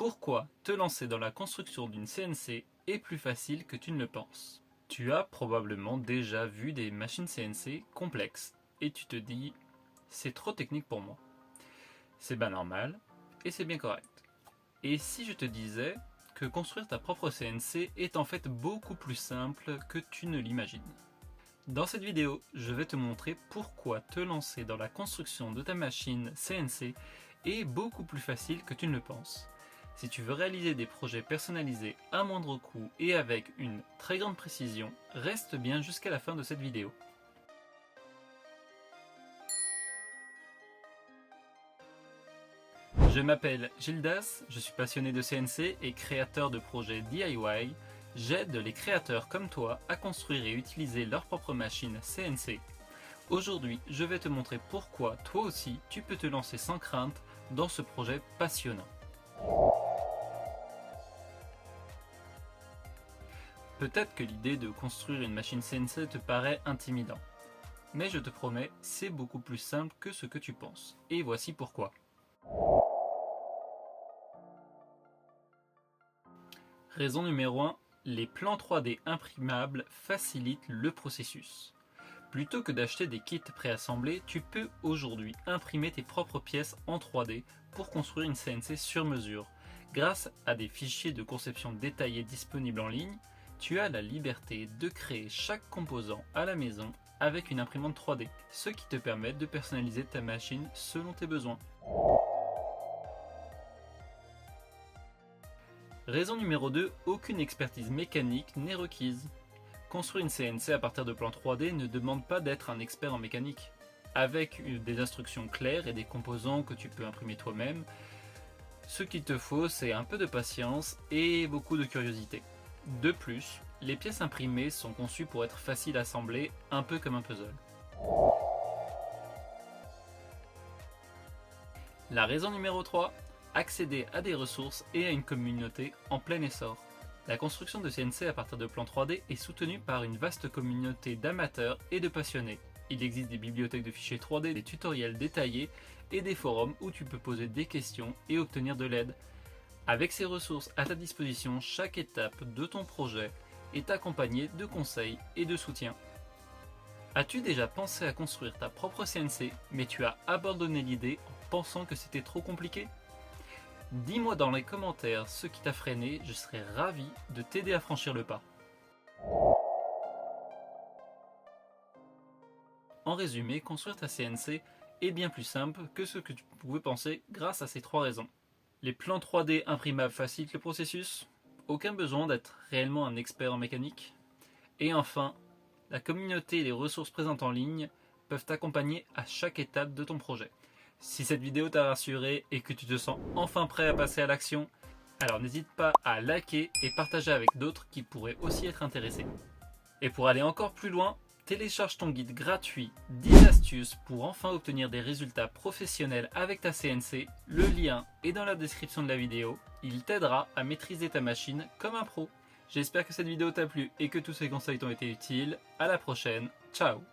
Pourquoi te lancer dans la construction d'une CNC est plus facile que tu ne le penses? Tu as probablement déjà vu des machines CNC complexes et tu te dis c'est trop technique pour moi. C'est bien normal et c'est bien correct. Et si je te disais que construire ta propre CNC est en fait beaucoup plus simple que tu ne l'imagines? Dans cette vidéo, je vais te montrer pourquoi te lancer dans la construction de ta machine CNC est beaucoup plus facile que tu ne le penses. Si tu veux réaliser des projets personnalisés à moindre coût et avec une très grande précision, reste bien jusqu'à la fin de cette vidéo. Je m'appelle Gildas, je suis passionné de CNC et créateur de projets DIY. J'aide les créateurs comme toi à construire et utiliser leur propre machine CNC. Aujourd'hui, je vais te montrer pourquoi toi aussi tu peux te lancer sans crainte dans ce projet passionnant. Peut-être que l'idée de construire une machine CNC te paraît intimidant. Mais je te promets, c'est beaucoup plus simple que ce que tu penses. Et voici pourquoi. Raison numéro 1, les plans 3D imprimables facilitent le processus. Plutôt que d'acheter des kits préassemblés, tu peux aujourd'hui imprimer tes propres pièces en 3D pour construire une CNC sur mesure. Grâce à des fichiers de conception détaillés disponibles en ligne, tu as la liberté de créer chaque composant à la maison avec une imprimante 3D, ce qui te permet de personnaliser ta machine selon tes besoins. Raison numéro 2, aucune expertise mécanique n'est requise. Construire une CNC à partir de plans 3D ne demande pas d'être un expert en mécanique. Avec des instructions claires et des composants que tu peux imprimer toi-même, ce qu'il te faut c'est un peu de patience et beaucoup de curiosité. De plus, les pièces imprimées sont conçues pour être faciles à assembler, un peu comme un puzzle. La raison numéro 3, accéder à des ressources et à une communauté en plein essor. La construction de CNC à partir de plans 3D est soutenue par une vaste communauté d'amateurs et de passionnés. Il existe des bibliothèques de fichiers 3D, des tutoriels détaillés et des forums où tu peux poser des questions et obtenir de l'aide. Avec ces ressources à ta disposition, chaque étape de ton projet est accompagnée de conseils et de soutien. As-tu déjà pensé à construire ta propre CNC, mais tu as abandonné l'idée en pensant que c'était trop compliqué? Dis-moi dans les commentaires ce qui t'a freiné, je serais ravi de t'aider à franchir le pas. En résumé, construire ta CNC est bien plus simple que ce que tu pouvais penser grâce à ces 3 raisons. Les plans 3D imprimables facilitent le processus, aucun besoin d'être réellement un expert en mécanique. Et enfin, la communauté et les ressources présentes en ligne peuvent t'accompagner à chaque étape de ton projet. Si cette vidéo t'a rassuré et que tu te sens enfin prêt à passer à l'action, alors n'hésite pas à liker et partager avec d'autres qui pourraient aussi être intéressés. Et pour aller encore plus loin, télécharge ton guide gratuit 10 astuces pour enfin obtenir des résultats professionnels avec ta CNC. Le lien est dans la description de la vidéo. Il t'aidera à maîtriser ta machine comme un pro. J'espère que cette vidéo t'a plu et que tous ces conseils t'ont été utiles. À la prochaine, ciao!